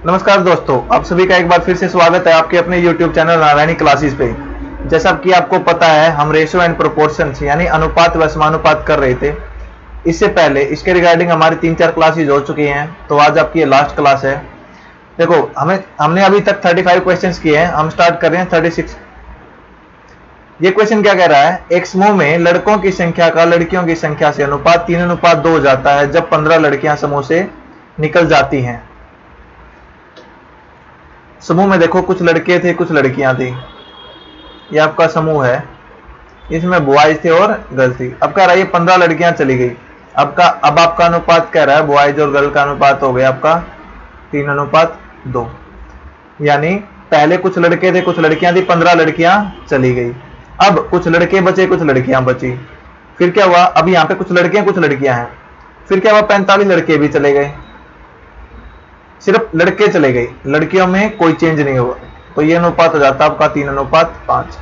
नमस्कार दोस्तों, आप सभी का एक बार फिर से स्वागत है आपके अपने YouTube चैनल नारायणी क्लासेस पे। जैसा कि आपको पता है, हम रेशियो एंड प्रोपोर्शंस यानी अनुपात व समानुपात कर रहे थे। इससे पहले इसके रिगार्डिंग हमारी 3-4 क्लासेस हो चुकी हैं, तो आज आपकी ये लास्ट क्लास है। देखो, हमने अभी तक 35 क्वेश्चंस किए हैं, हम स्टार्ट कर रहे हैं 36। ये क्वेश्चन क्या कह रहा है, एक समूह में लड़कों की संख्या का लड़कियों की संख्या से अनुपात 3:2 हो जाता है जब 15 लड़कियां समूह से निकल जाती हैं। समूह में देखो, कुछ लड़के थे कुछ लड़कियां थी। ये आपका समूह है, इसमें बॉयज थे और गर्ल थी। अब कह रहा है ये 15 लड़कियां चली गई। अब आपका अनुपात कह रहा है बॉयज और गर्ल का अनुपात हो गया आपका 3:2। यानी पहले कुछ लड़के थे कुछ लड़कियां थी, 15 लड़कियां चली गई। अब कुछ लड़के बचे कुछ लड़कियां बची। फिर क्या हुआ, अब यहाँ पे कुछ लड़कियां कुछ लड़कियां हैं। फिर क्या हुआ, 45 लड़के भी चले गए, सिर्फ लड़के चले गए, लड़कियों में कोई चेंज नहीं हुआ। तो ये अनुपात हो जाता है आपका 3:5।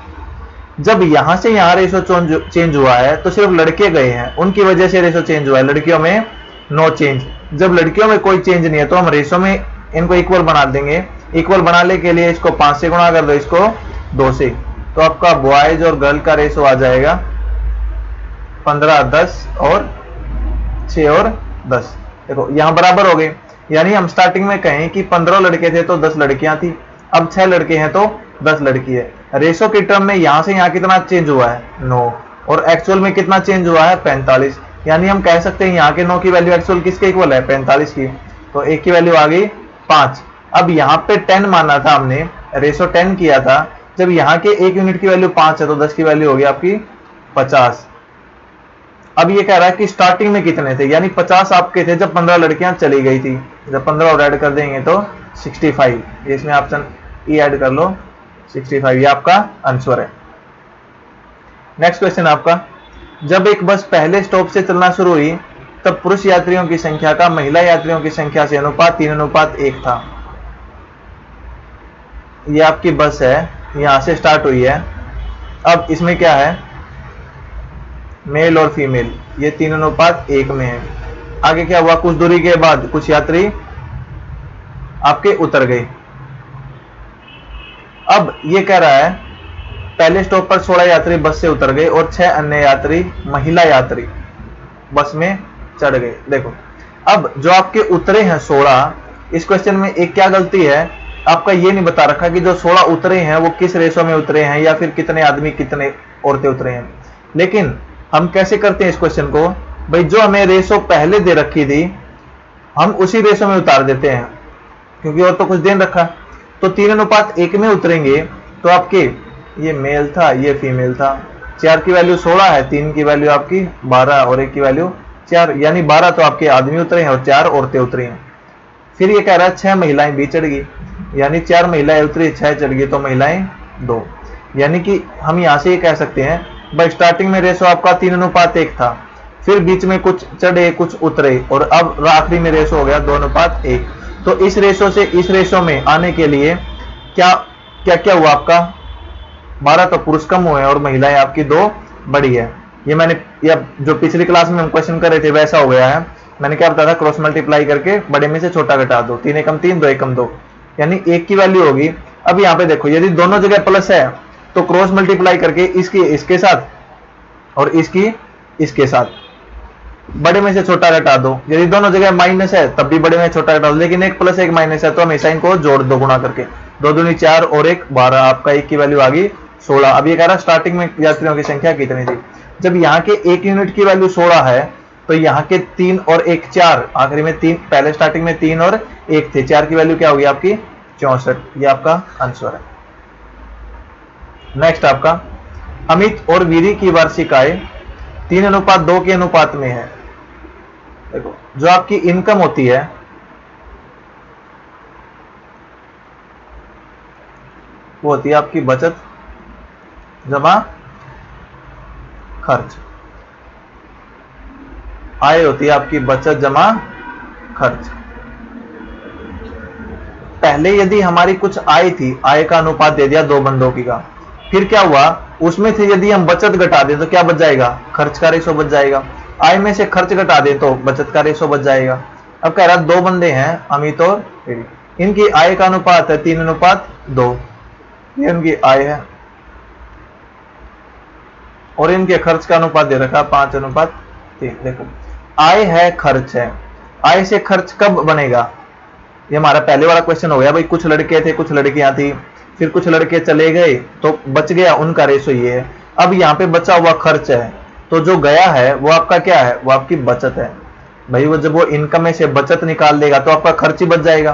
जब यहां से यहां रेशो चेंज हुआ है तो सिर्फ लड़के गए हैं, उनकी वजह से रेशो चेंज हुआ है, लड़कियों में नो चेंज। जब लड़कियों में कोई चेंज नहीं है तो हम रेशो में इनको इक्वल बना देंगे। इक्वल बनाने के लिए इसको 5 से गुणा कर दो, इसको 2 से, तो आपका बॉयज और गर्ल का रेशो आ जाएगा 15, 10 और 6 और 10। देखो यहां बराबर हो गए। यानी हम स्टार्टिंग में कहें कि 15 लड़के थे तो 10 लड़कियां थी, अब 6 लड़के हैं तो 10 लड़की है। रेशो की टर्म में यहां से यहां कितना चेंज हुआ है, 9, और एक्चुअल में कितना चेंज हुआ है, 45। यानी हम कह सकते हैं यहाँ के 9 की वैल्यू एक्चुअल किसके इक्वल है, 45 की। तो एक की वैल्यू आ गई 5। अब यहाँ पे 10 माना था हमने, रेशो 10 किया था। जब यहाँ के 1 यूनिट की वैल्यू 5 है तो 10 की वैल्यू होगी आपकी 50। अब ये कह रहा है कि स्टार्टिंग में कितने थे, यानी 50 आपके थे जब 15 लड़कियां चली गई थी। जब 15 और ऐड कर देंगे तो 65। इसमें ऑप्शन ई ऐड कर लो, 65 ये आपका आंसर है। नेक्स्ट क्वेश्चन आपका, जब एक बस पहले स्टॉप से चलना शुरू हुई तब पुरुष यात्रियों की संख्या का महिला यात्रियों की संख्या से अनुपात 3:1 था। ये आपकी बस है, यहां से स्टार्ट हुई है। अब इसमें क्या है, मेल और फीमेल, ये 3:1 में है। आगे क्या हुआ, कुछ दूरी के बाद कुछ यात्री आपके उतर गए। अब ये कह रहा है पहले स्टॉप पर 16 यात्री बस से उतर गए और 6 अन्य यात्री महिला यात्री बस में चढ़ गए। देखो, अब जो आपके उतरे हैं 16, इस क्वेश्चन में एक क्या गलती है, आपका ये नहीं बता रखा कि जो 16 उतरे हैं वो किस रेशो में उतरे हैं या फिर कितने आदमी कितने औरतें उतरे हैं। लेकिन हम कैसे करते हैं इस क्वेश्चन को, भाई जो हमें रेशो पहले दे रखी थी हम उसी रेशो में उतार देते हैं, क्योंकि और तो कुछ दे रखा। तो 3:1 में उतरेंगे तो आपके ये मेल था ये फीमेल था। 4 की वैल्यू 16 है, 3 की वैल्यू आपकी 12 और 1 की वैल्यू 4, यानी 12 तो आपके आदमी उतरे हैं और 4 औरतें उतरी हैं। फिर ये कह रहा है 6 महिलाएं भी चढ़ गई, यानी 4 महिलाएं उतरी 6 चढ़ गई, तो महिलाएं 2। यानी कि हम यहां से ये कह सकते हैं भाई स्टार्टिंग में रेशो आपका 3:1 था, फिर बीच में कुछ चढ़े कुछ उतरे और अब आखिरी में रेशो हो गया 2:1। तो इस रेशो से इस रेशो में आने के लिए क्या क्या क्या हुआ, आपका 12 तो पुरुष कम हुए और महिलाएं आपकी 2 बड़ी है। ये मैंने जो पिछली क्लास में हम क्वेश्चन कर रहे थे वैसा हो गया है। मैंने क्या बताया था, क्रॉस मल्टीप्लाई करके बड़े में से छोटा घटा दो, 3 एकम 3 2 एकम 2, यानी 1 की वैल्यू होगी। अब यहाँ पे देखो, यदि दोनों जगह प्लस है तो क्रॉस मल्टीप्लाई करके इसकी इसके साथ और इसकी इसके साथ बड़े में से छोटा घटा दो। यदि दोनों जगह माइनस है तब भी बड़े में छोटा घटा दो, लेकिन एक प्लस एक माइनस है तो हमेशा इनको जोड़ दो गुणा करके। 2 दूनी 4 और 1 12, आपका 1 की वैल्यू आ गई 16। अब ये कह रहा स्टार्टिंग में यात्रियों की संख्या कितनी थी। जब यहाँ के 1 यूनिट की वैल्यू 16 है तो यहाँ के 3 और 1 4, आखिरी में 3, पहले स्टार्टिंग में 3 और 1 थे, 4 की वैल्यू क्या होगी आपकी 64। ये आपका आंसर है। नेक्स्ट आपका, अमित और वीरी की वार्षिक आय 3:2 के अनुपात में है। देखो, जो आपकी इनकम होती है वो होती है आपकी बचत जमा खर्च। आय होती है आपकी बचत जमा खर्च। पहले यदि हमारी कुछ आय थी, आय का अनुपात दे दिया 2 बंदों की का, फिर क्या हुआ उसमें से यदि हम बचत घटा दें तो क्या बच जाएगा, खर्च का रेशो बच जाएगा। आय में से खर्च घटा दें तो बचत का रेशो बच जाएगा। अब कह रहा 2 बंदे हैं अमित और, इनकी आय का अनुपात है 3:2, ये इनकी आय है, और इनके खर्च का अनुपात दे रखा 5:3। देखो आय है, खर्च है, आय से खर्च कब बनेगा, ये हमारा पहले वाला क्वेश्चन हो गया भाई। कुछ लड़के थे, कुछ लड़कियां थी, फिर कुछ लड़के चले गए तो बच गया, उनका रेशो ये है। अब यहाँ पे बचा हुआ खर्च है, तो जो गया है वो आपका क्या है, वो आपकी बचत है भाई। वो जब वो इनकम में से बचत निकाल देगा तो आपका खर्च ही बच जाएगा।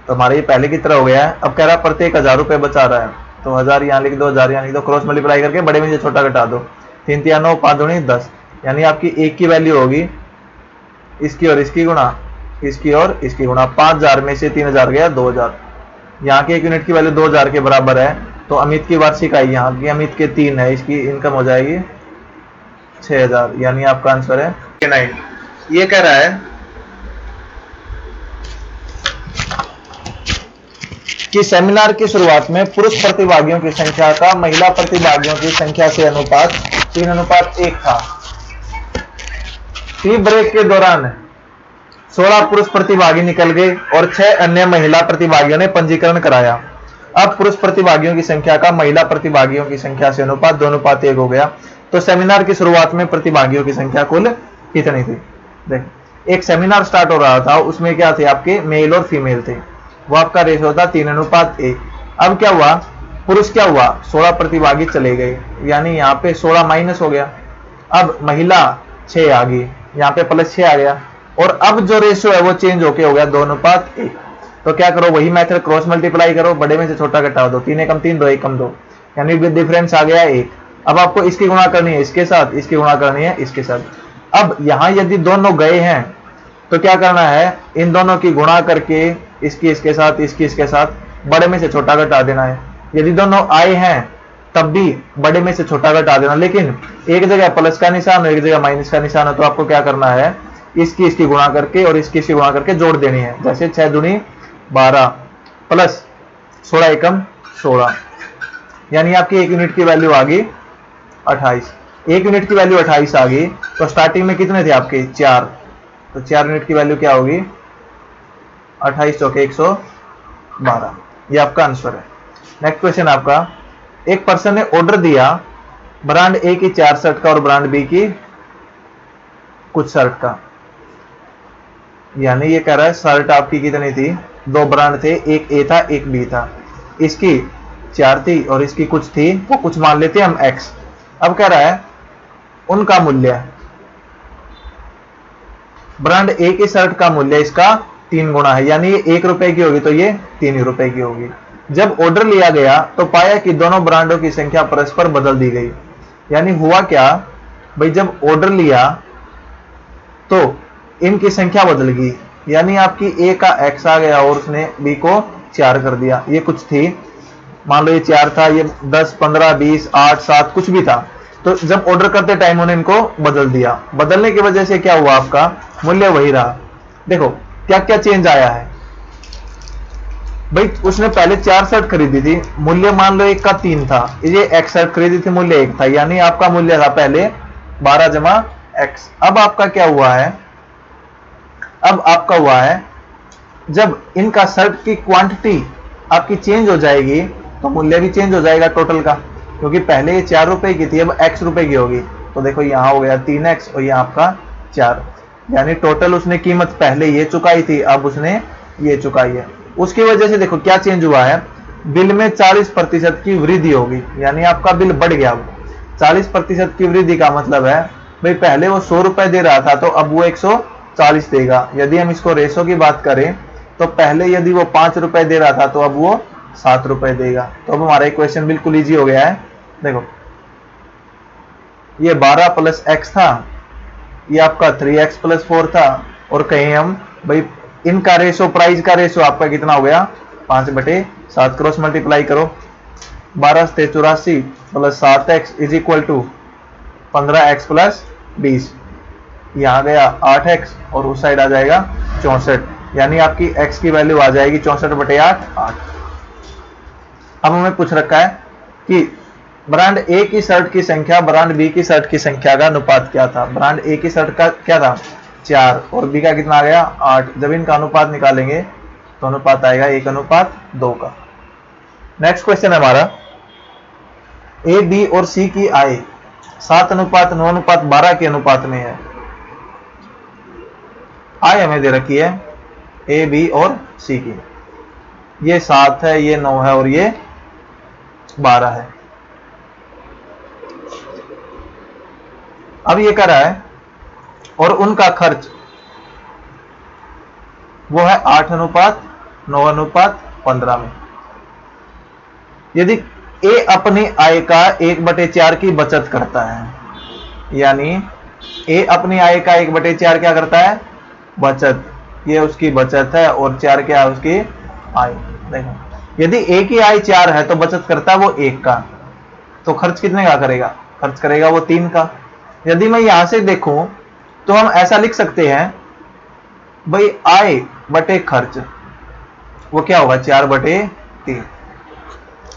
तो हमारे ये पहले की तरह हो गया है। अब कह रहा है प्रत्येक 1000 रुपए बचा रहा है, तो 1000 यहाँ लिख दो, 1000 यहाँ लिख दो, क्रॉस मल्टीप्लाई करके बड़े में से छोटा घटा दो। 3 3 9, 5 दूनी 10, यानी आपकी एक की वैल्यू होगी इसकी और इसकी गुणा, इसकी और इसकी गुणा। 5000 में से 3000 गया 2000, यहाँ के एक यूनिट की वैल्यू 2000 के बराबर है। तो अमित की वार्षिक आय यहाँ की अमित के 3 है, इसकी इनकम हो जाएगी 6000, यानी आपका आंसर है 9। ये कह रहा है कि सेमिनार की शुरुआत में पुरुष प्रतिभागियों की संख्या का महिला प्रतिभागियों की संख्या से अनुपात 3:1 था। टी ब्रेक के दौरान 16 पुरुष प्रतिभागी निकल गए और 6 अन्य महिला प्रतिभागियों ने पंजीकरण कराया। अब पुरुष प्रतिभागियों की संख्या का महिला प्रतिभागियों की संख्या से अनुपात 2:1 हो गया। तो सेमिनार की शुरुआत में प्रतिभागियों की संख्या कुल कितनी थी। देख, एक सेमिनार स्टार्ट हो रहा था, उसमें क्या थे आपके मेल और फीमेल थे, वो आपका रेशो था 3:1। अब क्या हुआ, पुरुष क्या हुआ, 16 प्रतिभागी चले गए, यानी यहाँ पे 16 माइनस हो गया। अब महिला 6 आ गई, यहाँ पे +6 आ गया, और अब जो रेशो है वो चेंज होके हो गया 2:1। तो क्या करो, वही मेथड, क्रॉस मल्टीप्लाई करो, बड़े में से छोटा घटा दो, 3 एकम 3, 2 एकम 2, यानी डिफरेंस आ गया 1। अब आपको इसकी गुणा करनी है इसके साथ, इसकी गुणा करनी है इसके साथ। अब यहां यदि दोनों गए हैं तो क्या करना है, इन दोनों की गुणा करके इसकी इसके साथ, इसकी इसके साथ, बड़े में से छोटा घटा देना है। यदि दोनों आए हैं तब भी बड़े में से छोटा घटा देना, लेकिन एक जगह प्लस का निशान और एक जगह माइनस का निशान है, तो आपको क्या करना है, इसकी गुणा करके और इसकी गुणा करके जोड़ देनी है। जैसे 6 दूनी 12 प्लस 16 एकम 16, यानी आपकी एक यूनिट की वैल्यू आ गई 28। एक यूनिट की वैल्यू 28 आ गई, तो स्टार्टिंग में कितने थे आपके 4, तो 4 यूनिट की वैल्यू क्या होगी 28 चौके 112। ये आपका आंसर है। नेक्स्ट क्वेश्चन आपका, एक पर्सन ने ऑर्डर दिया ब्रांड ए की 4 शर्ट का और ब्रांड बी की कुछ शर्ट का, यानी ये कह रहा है शर्ट आपकी कितनी थी, 2 ब्रांड थे, एक ए था एक बी था, इसकी 4 थी और इसकी कुछ थी, वो कुछ मान लेते हैं हम एक्स। अब कह रहा है उनका मूल्य, ब्रांड ए की शर्ट का मूल्य इसका 3 गुना है, यानी ये 1 रुपए की होगी तो ये 3 रुपए की होगी। जब ऑर्डर लिया गया तो पाया कि दोनों ब्रांडों की संख्या परस्पर बदल दी गई। यानी हुआ क्या भाई, जब ऑर्डर लिया तो इनकी संख्या बदल गई, यानी आपकी ए का एक्स आ गया और उसने बी को 4 कर दिया। ये कुछ थी, मान लो ये 4 था, ये 10 15 20 8 7 कुछ भी था, तो जब ऑर्डर करते टाइम उन्होंने इनको बदल दिया। बदलने की वजह से क्या हुआ, आपका मूल्य वही रहा। देखो क्या क्या चेंज आया है भाई, उसने पहले 4 शर्ट खरीदी थी, मूल्य मान लो एक का 3 था, ये एक्स शर्ट खरीदी थी, मूल्य 1 था, यानी आपका मूल्य था पहले 12 जमा एक्स। अब आपका क्या हुआ है, अब आपका हुआ है जब इनका शर्ट की क्वांटिटी आपकी चेंज हो जाएगी तो मूल्य भी चेंज हो जाएगा टोटल का, क्योंकि पहले ये 4 रुपए की थी, अब x रुपए की होगी। तो देखो यहाँ हो गया 3x और यहाँ आपका 4, यानी टोटल उसने कीमत पहले ये चुकाई थी, अब उसने ये चुकाई है। उसकी वजह से देखो क्या चेंज हुआ है, बिल में 40% की वृद्धि होगी, यानी आपका बिल बढ़ गया। 40% की वृद्धि का मतलब है भाई पहले वो 100 रुपए दे रहा था तो अब वो 140 देगा। यदि हम इसको रेशो की बात करें तो पहले यदि वो 5 रुपए दे रहा था तो अब वो 7 रुपए देगा। तो अब हमारा इक्वेशन बिल्कुल इजी हो गया है। देखो ये 12 प्लस एक्स था, ये आपका 3x प्लस 4 था, और कहीं हम भाई इनका रेशो, प्राइस का रेशो आपका कितना हो गया 5/7, क्रॉस मल्टीप्लाई करो, 12 से 84 plus 7x is equal to 15x plus 20, यहाँ गया 8x और उस साइड आ जाएगा 64, यानी आपकी x की वैल्यू आ जाएगी 64/8 8। अब हमें पूछ रखा है कि ब्रांड ए की शर्ट की संख्या ब्रांड बी की शर्ट की संख्या का अनुपात क्या था। ब्रांड ए की शर्ट का क्या था 4 और बी का कितना आ गया 8। जब इनका अनुपात निकालेंगे तो अनुपात आएगा 1:2 का। नेक्स्ट क्वेश्चन है हमारा, ए बी और सी की आय 7:9:12 के अनुपात में है। आय हमें दे रखी है ए बी और सी की, ये 7 है, ये 9 है और ये 12 है। अब ये कह रहा है और उनका खर्च वो है 8:9:15 में। यदि ए अपनी आय का 1/4 की बचत करता है, यानी ए अपनी आय का 1/4 क्या करता है, बचत, ये उसकी बचत है और 4 क्या है उसकी आय। देखो यदि ए की आय 4 है तो बचत करता है वो 1 का, तो खर्च कितने का करेगा, खर्च करेगा वो 3 का। यदि मैं यहां से देखूं तो हम ऐसा लिख सकते हैं भाई आय बटे खर्च वो क्या होगा 4/3।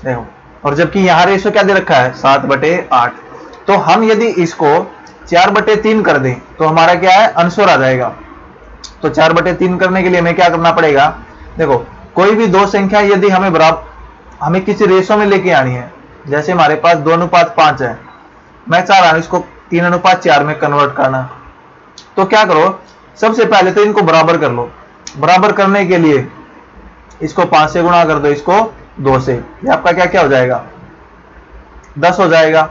देखो, और जबकि यहां रेशो क्या दे रखा है 7/8, तो हम यदि इसको 4/3 कर दें तो हमारा क्या है आंसर आ जाएगा। तो 4/3 करने के लिए हमें क्या करना पड़ेगा, देखो कोई भी दो संख्या यदि हमें बराबर हमें किसी रेशो में लेके आनी है, जैसे हमारे पास 2:5 है, मैं चाह रहा हूं इसको 3:4 में कन्वर्ट करना, तो क्या करो, सबसे पहले तो इनको बराबर कर लो। बराबर करने के लिए इसको 5 से गुणा कर दो, इसको 2 से, ये आपका क्या क्या हो जाएगा 10 हो जाएगा,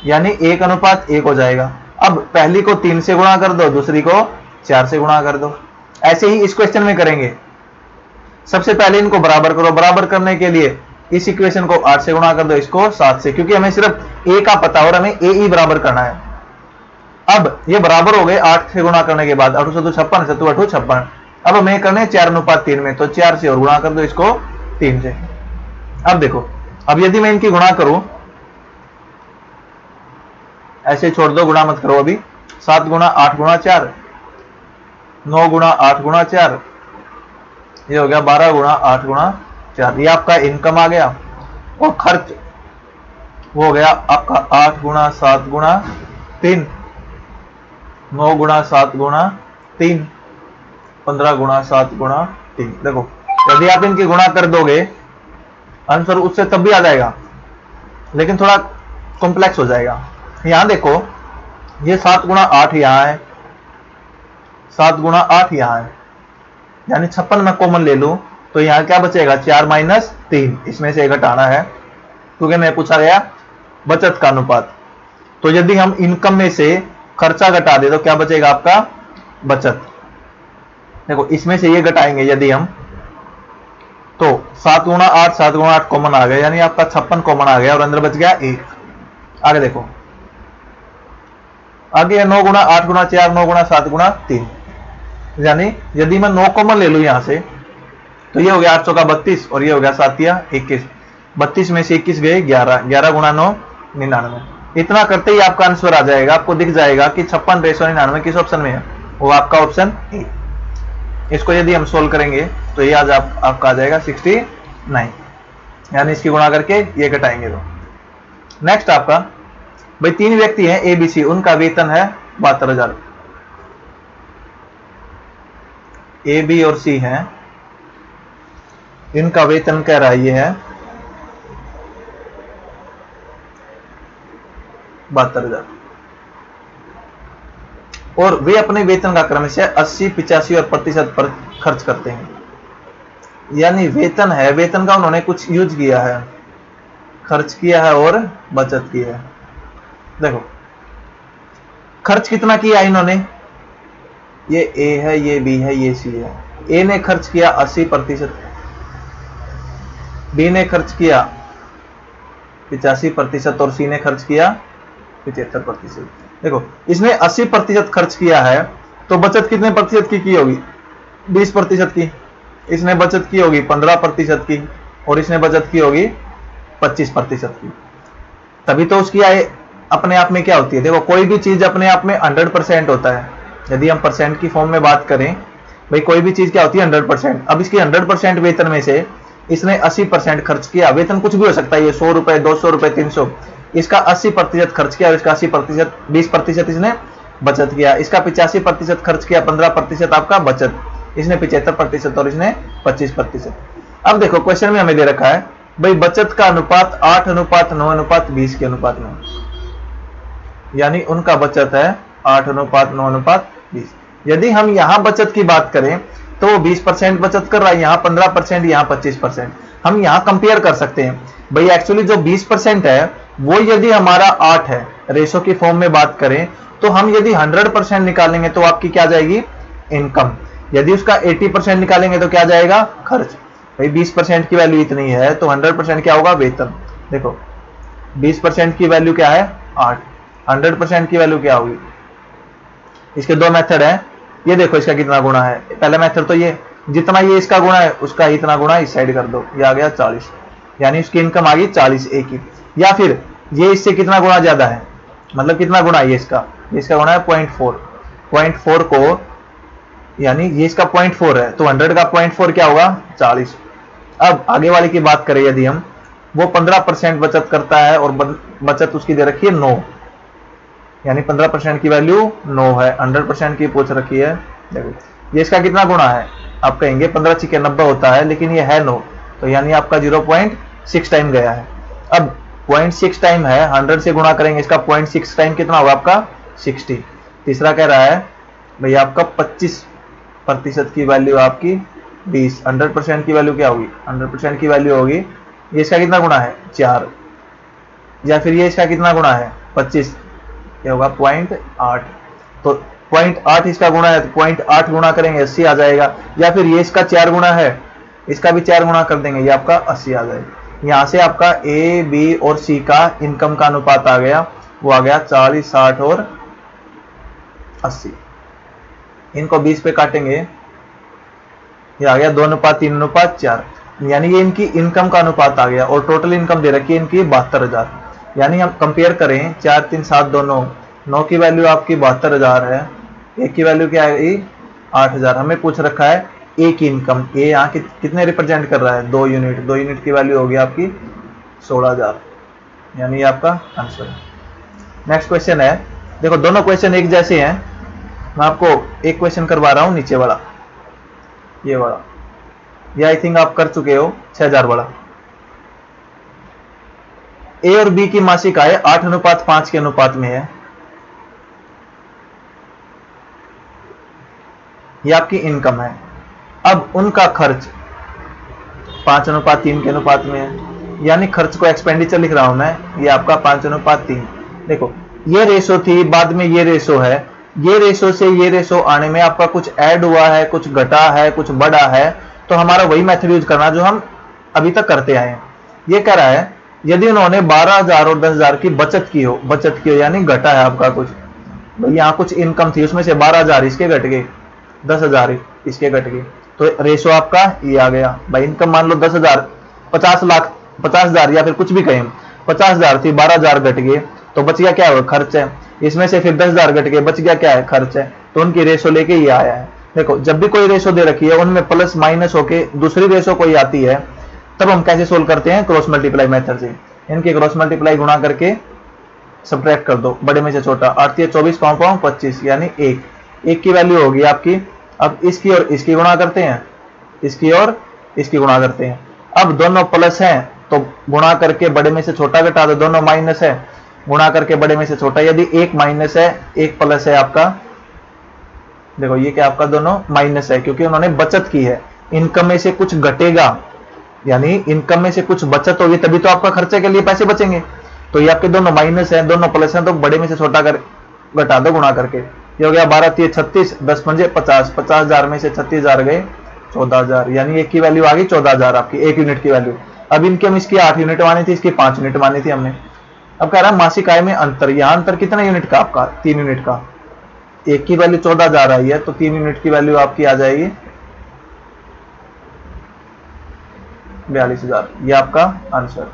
यानी 1:1 हो जाएगा। अब पहली को 3 से गुणा कर दो, दूसरी को 4 से गुणा कर दो। ऐसे ही इस क्वेश्चन में करेंगे, सबसे पहले इनको बराबर करो, बराबर करने के लिए इस इक्वेशन को 8 से गुणा कर दो, इसको 7 से, क्योंकि हमें सिर्फ ए का पता और हमें ए ही बराबर करना है। अब ये बराबर हो गए 8 से गुणा करने के बाद, 8 7 56, 7 8 56। अब हमें करने 4:3 में, तो 4 से और गुणा कर दो इसको 3 से। अब देखो, अब यदि मैं इनकी गुणा करूं, ऐसे छोड़ दो, गुणा मत करो अभी, 7 गुणा 8 गुणा 4, 9 गुणा 8 गुणा 4, ये हो गया 12 गुणा 8 गुणा 4, ये आपका इनकम आ गया। और खर्च वो हो गया आपका 8 गुणा 7 गुणा 3, 9 गुणा 7 गुणा 3, 15 गुणा 7 गुणा 3। देखो यदि आप इनकी गुणा कर दोगे आंसर उससे तब भी आ जाएगा, लेकिन थोड़ा कॉम्प्लेक्स हो जाएगा। यहां देखो, ये 7 गुणा 8 यहां है, 7 गुणा 8 यहां है, यानी 56 में कॉमन ले लूं तो यहां क्या बचेगा 4 - 3, इसमें से घटाना है, क्योंकि मैं पूछा गया बचत का अनुपात। तो यदि हम इनकम में से खर्चा घटा दे तो क्या बचेगा आपका बचत। देखो इसमें से ये घटाएंगे यदि हम, तो 7 गुणा 8 7 गुणा 8 कॉमन आ गया, यानी आपका 56 कॉमन आ गया और अंदर बच गया 1। आगे देखो, आगे 9 गुणा 8 गुणा 4, 9 गुणा 7 गुणा 3, यानी यदि मैं 9 कॉमन ले लूं यहां से, तो ये हो गया 8 का 32 और ये हो गया 7 या 21। 32 में से 21 गए 11, 11 गुणा 9 99। इतना करते ही आपका आंसर आ जाएगा, आपको दिख जाएगा कि 56/99 किस ऑप्शन में है, वो आपका ऑप्शन ए। इसको यदि हम सोल्व करेंगे तो ये आज आपका आ जाएगा 69, यानी इसकी गुणा करके ये घटाएंगे तो। नेक्स्ट आपका, भाई 3 व्यक्ति हैं ए बी सी, उनका वेतन है 72,000। ए बी और सी हैं, इनका वेतन कह रहा है ये है 72,000, और वे अपने वेतन का क्रमशः 80, 85 और प्रतिशत पर खर्च करते हैं। यानी वेतन है, वेतन का उन्होंने कुछ यूज किया है, खर्च किया है और बचत की है। देखो खर्च कितना किया इन्होंने, ये ए है, ये बी है, ये सी है। ए ने खर्च किया 80%, बी ने खर्च किया 85% और सी ने खर्च किया 75%। देखो इसने 80% खर्च किया है, तो बचत कितने प्रतिशत की होगी 20% की। इसने बचत की होगी 15% की और इसने बचत की होगी 25% की। तभी तो उसकी आय अपने आप में क्या होती है। देखो कोई भी चीज अपने आप में 100% होता है। यदि हम परसेंट की फॉर्म में बात करें, भाई कोई भी चीज क्या होती है 100%। अब इसकी 100% वेतन में से इसने 80% खर्च किया। वेतन कुछ भी हो सकता है, ये 100 रुपए, 200 रुपए, 300। इसका 80% खर्च किया और इसका 20% इसने बचत किया। इसका 85% खर्च किया, 15% आपका बचत। इसने 75% और इसने 25%। अब देखो क्वेश्चन में हमें दे रखा है भाई बचत का अनुपात 8:9:20 के अनुपात में, यानी उनका बचत है 8:9:20। यदि हम यहां बचत की बात करें तो वो 20% बचत कर रहा है, यहां 15%, यहां 25%। हम यहां कंपेयर कर सकते हैं भाई एक्चुअली जो 20% है वो यदि हमारा 8 है, रेशो की फॉर्म में बात करें तो हम यदि 100% निकालेंगे तो आपकी क्या जाएगी, इनकम। यदि उसका 80% निकालेंगे तो क्या जाएगा, खर्च। भाई 20% की वैल्यू इतनी है तो 100% क्या होगा, वेतन। देखो 20% की वैल्यू क्या है, 8। 100% की वैल्यू क्या होगी, इसके दो मेथड है। ये देखो इसका कितना गुणा है, पहला मेथड तो ये जितना ये इसका गुणा है उसका इतना गुणा इस साइड कर दो, ये आ गया 40, यानी उसकी इनकम आ गई 40 एक ही। या फिर ये इससे कितना गुणा ज्यादा है, मतलब कितना गुणा है ये इसका गुणा है 0.4 को, यानी ये इसका 0.4 है तो 100 का 0.4 क्या होगा, 40। अब आगे वाले की बात करें यदि हम, वो 15% बचत करता है और बचत उसकी दे रखी है 9, यानी 15% की वैल्यू 9 है, 100% की पूछ रखी है। देखो ये इसका कितना गुणा है, आप कहेंगे 15 × 90 होता है, लेकिन ये है 9 तो यानी आपका 0.6 टाइम गया है। अब 0.6 टाइम है, 100 से गुणा करेंगे इसका 0.6 टाइम कितना होगा आपका 60। तीसरा कह रहा है भैया आपका 25% की वैल्यू आपकी 20, 100% की वैल्यू क्या होगी, 100% की वैल्यू होगी, ये इसका कितना गुणा है 4। या फिर ये इसका कितना गुणा है 25, ये होगा 0.8, तो 0.8 इसका गुणा है तो 0.8 गुणा करेंगे 80 आ जाएगा। या फिर ये इसका 4 गुणा है, इसका भी 4 गुणा कर देंगे, ये आपका 80 आ जाएगा। यहां से आपका ए, बी और सी का इनकम का अनुपात आ गया, वो आ गया 40, 60 और 80। इनको 20 पे काटेंगे, ये आ गया 2:3:4, यानी ये इनकी इनकम का अनुपात आ गया। और टोटल इनकम दे रखी है इनकी 72,000, यानी हम कंपेयर करें 4, 3, 7, 2, 9, 9 की वैल्यू आपकी 72,000 है, एक की वैल्यू क्या आएगी 8,000। हमें पूछ रखा है ए की इनकम, ए यहाँ कितने रिप्रेजेंट कर रहा है 2 यूनिट, 2 यूनिट की वैल्यू होगी आपकी 16,000, यानी आपका आंसर है। नेक्स्ट क्वेश्चन है, देखो दोनों क्वेश्चन एक जैसे हैं, मैं आपको एक क्वेश्चन करवा रहा हूं नीचे वाला, ये वाला, ये आई थिंक आप कर चुके हो 6,000 वाला। ए और बी की मासिक आय 8:5 के अनुपात में है, ये आपकी इनकम है। अब उनका खर्च 5:3 के अनुपात में है, यानी खर्च को एक्सपेंडिचर लिख रहा हूं मैं, ये आपका 5:3। देखो ये रेशो थी, बाद में ये रेशो है, ये रेशो से ये रेशो आने में आपका कुछ ऐड हुआ है, कुछ घटा है, कुछ बढ़ा है, तो हमारा वही मेथड यूज करना जो हम अभी तक करते आए हैं। ये कह रहा है यदि उन्होंने 12,000 और 10,000 की बचत की हो यानी घटा है आपका कुछ, यहाँ कुछ इनकम थी उसमें से 12,000 इसके घट गए, 10,000 इसके घट गए, तो रेशो आपका ये आ गया। भाई इनकम मान लो 10,000, 50,000 या फिर कुछ भी कहें, 50,000 थी, 12,000 घट गए, तो बच गया क्या होगा, खर्च है। इसमें से फिर 10,000 घट गए, बच गया क्या है, खर्च है। तो उनकी रेशो लेके ये आया है। देखो जब भी कोई रेशो दे रखी है उनमें प्लस माइनस होके दूसरी रेशो कोई आती है, तब हम कैसे सोल्व करते हैं, क्रॉस मल्टीप्लाई मेथड से। इनके क्रॉस मल्टीप्लाई गुणा करके सब्ट्रैक्ट कर दो, बड़े में से छोटा, 8 × 24 5 × 25, यानी 1 की वैल्यू होगी आपकी। अब इसकी और इसकी गुणा करते हैं, इसकी और इसकी गुणा करते हैं। अब दोनों प्लस हैं तो गुणा करके बड़े में से छोटा घटा दो, दोनों माइनस है गुणा करके बड़े में से छोटा, यदि एक माइनस है एक प्लस है आपका, देखो ये क्या आपका दोनों माइनस है क्योंकि उन्होंने बचत की है। इनकम में से कुछ घटेगा, यानी इनकम में से कुछ बचत होगी तभी तो आपका खर्चे के लिए पैसे बचेंगे। तो ये आपके दोनों माइनस है, दोनों प्लस है, तो बड़े में से छोटा कर घटा दो गुणा करके। ये हो गया 12 × 3 = 36, 10 × 5 = 50, 50,000 में से 36,000 गए 14,000, यानी एक की वैल्यू आ गई 14,000 आपकी, एक यूनिट की वैल्यू। अब इनकम इसकी 8 यूनिट मानी थी, इसकी 5 यूनिट मानी थी हमने। अब कह रहा है मासिक आय में अंतर, यहां अंतर कितना यूनिट का आपका, 3 यूनिट का। एक की वैल्यू 14,000 आई है तो 3 यूनिट की वैल्यू आपकी आ जाएगी 42,000, ये आपका आंसर।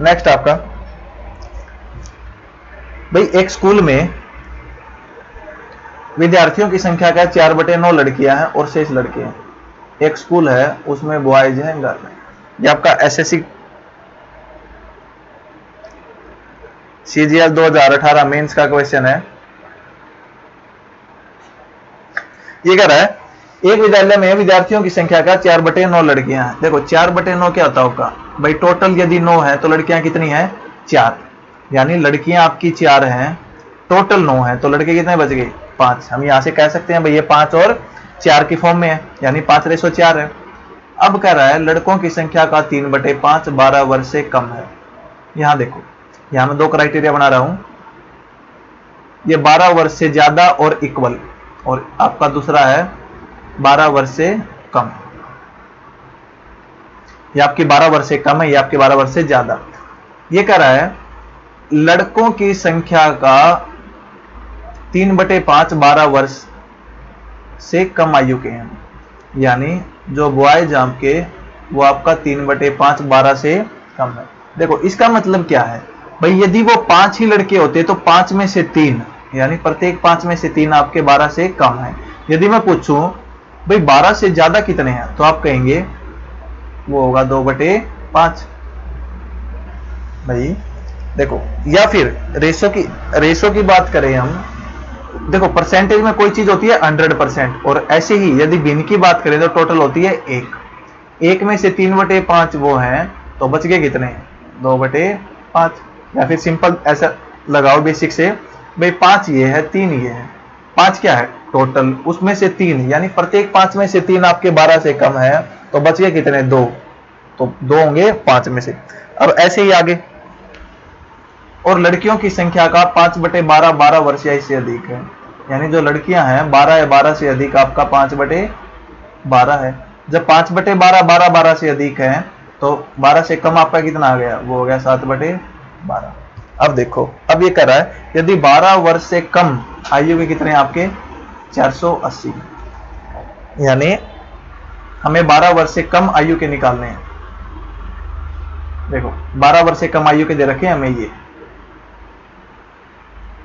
नेक्स्ट आपका, भाई एक स्कूल में विद्यार्थियों की संख्या क्या है, 4/9 लड़कियां हैं और 6 लड़के हैं। एक स्कूल है उसमें बॉयज हैं गर्ल है। ये आपका एसएससी CGL 2018 मेंस का क्वेश्चन है। ये कह रहा है एक विद्यालय में विद्यार्थियों की संख्या का 4/9 लड़कियां हैं। देखो 4/9 क्या होता होगा भाई, टोटल यदि 9 है तो लड़कियां कितनी है 4, यानी लड़कियां आपकी 4 हैं, टोटल 9 है तो लड़के कितने बच गए 5। हम यहां से कह सकते हैं भाई ये 5 और 4 की फॉर्म में है, यानी 5/4 है। अब कह रहा है लड़कों की संख्या का 3/5 12 वर्ष से कम है। यहां देखो, यहां मैं 2 क्राइटेरिया बना रहा हूं, ये 12 वर्ष से ज्यादा और इक्वल, और आपका दूसरा है 12 वर्ष से कम। ये आपकी 12 वर्ष से कम है, ये आपके 12 वर्ष से ज्यादा। ये कह रहा है लड़कों की संख्या का 3/5 12 वर्ष से कम आयु के हैं, यानी जो बॉयज आपके वो आपका 3/5 12 से कम है। देखो इसका मतलब क्या है भाई, यदि वो 5 ही लड़के होते तो 5 में से 3, यानी प्रत्येक 5 में से 3 आपके 12 से कम है। यदि मैं पूछूं भाई 12 से ज्यादा कितने हैं, तो आप कहेंगे वो होगा 2/5 भाई। देखो, या फिर रेशो की बात करें हम, देखो परसेंटेज में कोई चीज होती है 100%, और ऐसे ही यदि भिन्न की बात करें तो टोटल होती है 1 में से 3/5 वो है, तो बच गए कितने 2/5। या फिर सिंपल ऐसा लगाओ बेसिक से भाई 5 ये है 3 ये है, 5 क्या है टोटल, उसमें से 3, यानी प्रत्येक 5 में से 3 आपके 12 से कम है, तो बच गए कितने 2, तो 2 होंगे 5 में से। अब ऐसे ही आगे, और लड़कियों की संख्या का 5/12 12 वर्ष या इससे अधिक है, यानी जो लड़कियां हैं 12 या 12 से अधिक आपका 5/12 है। जब 5/12 12 12 से अधिक है तो 12 से कम आपका कितना आ गया, वो हो गया 7/12। अब देखो, अब ये कर रहा है यदि 12 वर्ष से कम आयु के कितने आपके 480, यानी हमें 12 वर्ष से कम आयु के निकालने हैं। देखो 12 वर्ष से कम आयु के दे रखे हैं हमें ये।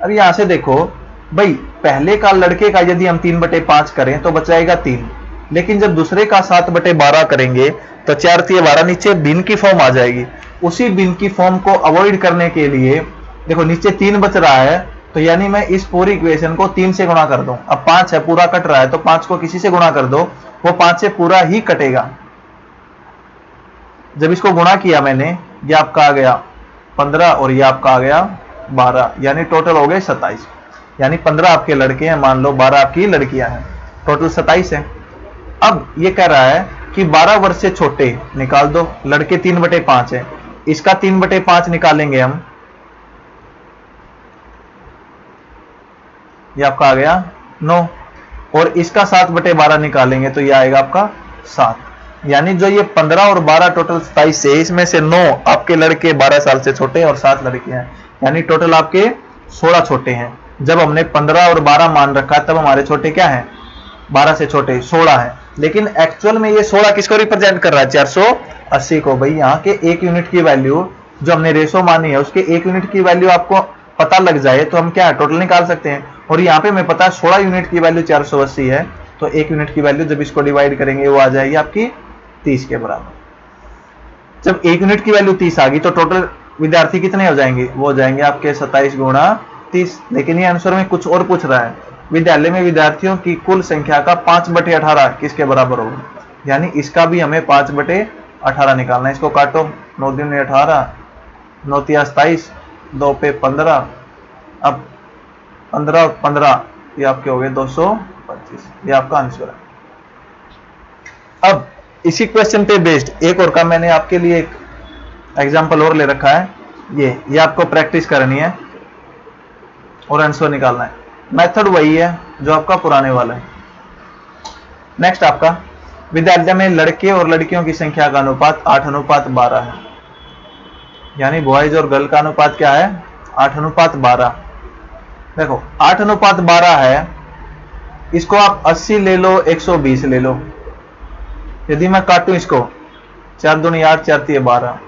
अब यहां से देखो भाई, पहले का लड़के का यदि हम 3/5 करें तो बच जाएगा 3, लेकिन जब दूसरे का 7/12 करेंगे तो 4 3 12 नीचे भिन्न की फॉर्म आ जाएगी। उसी भिन्न की फॉर्म को अवॉइड करने के लिए देखो नीचे 3 बच रहा है, तो यानी मैं इस पूरी इक्वेशन को 3 से गुणा कर दूं। अब 5 है पूरा कट रहा है, तो 5 को किसी से गुणा कर दो, वो 5 से पूरा ही कटेगा। जब इसको गुणा किया मैंने, ये आपका आ गया 15 और ये आपका आ गया 12, यानी टोटल हो गए 27। यानी 15 आपके लड़के हैं, मान लो 12 आपकी लड़कियां हैं, टोटल 27 है। अब ये कह रहा है कि 12 वर्ष से छोटे निकाल दो, लड़के 3/5 है, इसका 3/5 निकालेंगे हम, ये आपका आ गया 9, और इसका 7/12 निकालेंगे तो ये आएगा आपका 7। यानी जो ये 15 और 12 टोटल 27 है, इसमें से 9 आपके लड़के 12 साल से छोटे हैं और 7 लड़कियां हैं, यानी टोटल आपके 16 छोटे हैं। जब हमने 15 और 12 मान रखा तब हमारे छोटे क्या हैं 12 से छोटे 16 है, लेकिन एक्चुअल में ये 16 किसको रिप्रेजेंट कर रहा है 480 को। भाई यहाँ के 1 यूनिट की वैल्यू जो हमने रेशो मानी है उसके 1 यूनिट की वैल्यू आपको पता लग जाए तो हम क्या है टोटल निकाल सकते हैं। और यहाँ पे हमें पता है 16 यूनिट की वैल्यू 480 है, तो 1 यूनिट की वैल्यू जब इसको डिवाइड करेंगे वो आ जाएगी आपकी 30 के बराबर। जब 1 यूनिट की वैल्यू 30 आ गई तो टोटल विद्यार्थी कितने हो जाएंगे, वो हो जाएंगे आपके 27 गुणा 30। लेकिन ये आंसर में कुछ और पूछ रहा है, विद्यालय में विद्यार्थियों की कुल संख्या का 5/18 किसके बराबर होगा, यानी इसका भी हमें 5/18 निकालना है। इसको काटो, 9 दूनी 18, 9 तिया 27, 2 पे 15, अब 15 और 15 ये आपके हो गए 225, ये आपका आंसर है। अब इसी क्वेश्चन पे बेस्ड एक और का मैंने आपके लिए एक एग्जांपल और ले रखा है, ये आपको प्रैक्टिस करनी है और आंसर निकालना है। मेथड वही है जो आपका पुराने वाला है। नेक्स्ट आपका विद्यालय में लड़के और लड़कियों की संख्या का अनुपात 8:12 है, यानी बॉयज और गर्ल का अनुपात क्या है 8:12। देखो 8:12 है, इसको आप 80 ले लो 120 ले लो, यदि मैं काटूं इसको 4 दूनी 8 4 तिये 12,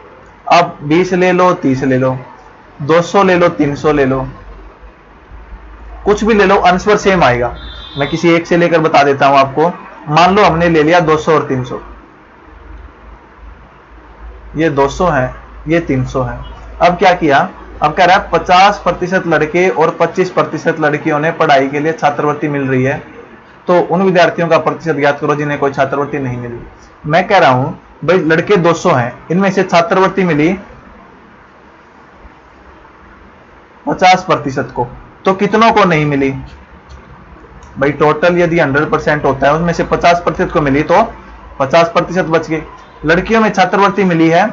अब 20 ले लो 30 ले लो 200 ले लो 300 ले लो, कुछ भी ले लो आंसर सेम आएगा। मैं किसी एक से लेकर बता देता हूं आपको। मान लो हमने ले लिया 200 और 300, ये 200 है ये 300 है। अब क्या किया, अब कह रहा है 50% लड़के और 25% लड़कियों ने पढ़ाई के लिए छात्रवृत्ति मिल रही है, तो उन विद्यार्थियों का प्रतिशत ज्ञात करो जिन्हें कोई छात्रवृत्ति नहीं मिली। मैं कह रहा हूं भाई लड़के 200 हैं, इनमें से छात्रवृत्ति मिली 50% को, तो कितनों को नहीं मिली? भाई टोटल यदि 100% होता है उसमें से 50% को मिली तो 50% बच गए। लड़कियों में छात्रवृत्ति मिली है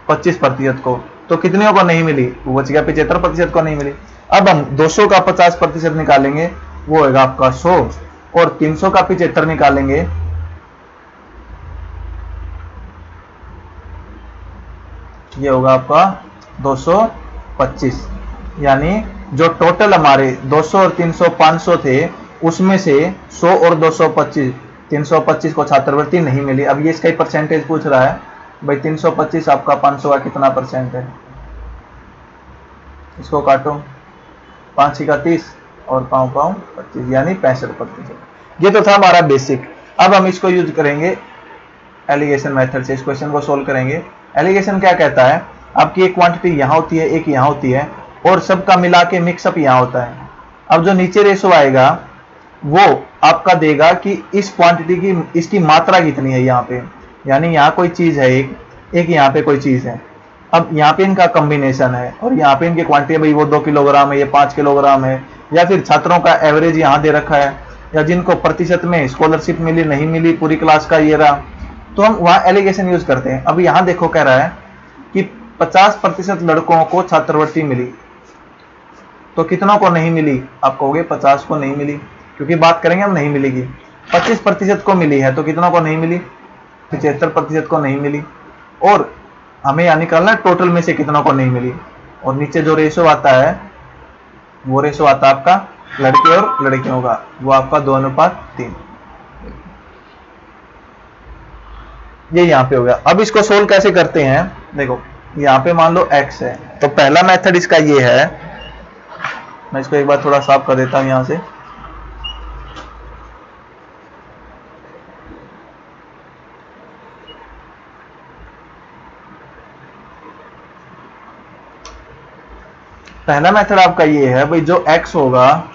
25% को, तो कितने को नहीं मिली? वो बच गया 75% को नहीं मिली। अब हम 200 का 50% निकालेंगे, वो होगा आपका 100, और 300 का 75 निकालेंगे, ये होगा आपका 225। यानी जो टोटल हमारे 200 और 300 500 थे, उसमें से 100 और 225 325 को छात्रवृत्ति नहीं मिली। अब ये इसका ही परसेंटेज पूछ रहा है भाई, 325 आपका 500 का कितना परसेंट है? इसको काटो, 5 का 30 और 5 5 25, यानी 65%। ये तो था हमारा बेसिक। अब हम इसको यूज करेंगे एलिगेशन मेथड से, इस क्वेश्चन को सोल्व करेंगे। एलिगेशन क्या कहता है? आपकी एक क्वांटिटी यहाँ होती है, एक यहाँ होती है, और सबका मिला के मिक्सअप यहाँ होता है। अब जो नीचे रेशो आएगा वो आपका देगा कि इस क्वांटिटी की इसकी मात्रा कितनी है यहाँ पे, यानी यहाँ कोई चीज है, एक यहाँ पे कोई चीज है। अब यहाँ पे इनका कॉम्बिनेशन है और यहाँ पे इनकी क्वांटिटी भाई वो 2 किलोग्राम है, ये 5 किलोग्राम है, या फिर छात्रों का एवरेज यहाँ दे रखा है, या जिनको प्रतिशत में स्कॉलरशिप मिली नहीं मिली पूरी क्लास का ये रहा, तो हम वहाँ एलिगेशन यूज करते हैं। अब यहाँ देखो कह रहा है कि 50% लड़कों को छात्रवृत्ति मिली, तो कितनों को नहीं मिली? आप कहोगे 50 को नहीं मिली, क्योंकि बात करेंगे हम नहीं मिलेगी। 25% को मिली है, तो कितनों को नहीं मिली? 75% को नहीं मिली। और हमें यहाँ निकालना टोटल में से कितनों को नहीं मिली। और नीचे जो रेशो आता है वो रेशो आता है आपका लड़के और लड़कियों का, वो आपका 2:3। ये यहाँ पे हो गया। अब इसको सोल्व कैसे करते हैं? देखो यहाँ पे मान लो x है, तो पहला मेथड इसका ये है। मैं इसको एक बार थोड़ा साफ कर देता हूं यहां से। पहला मेथड आपका ये है भाई, जो x होगा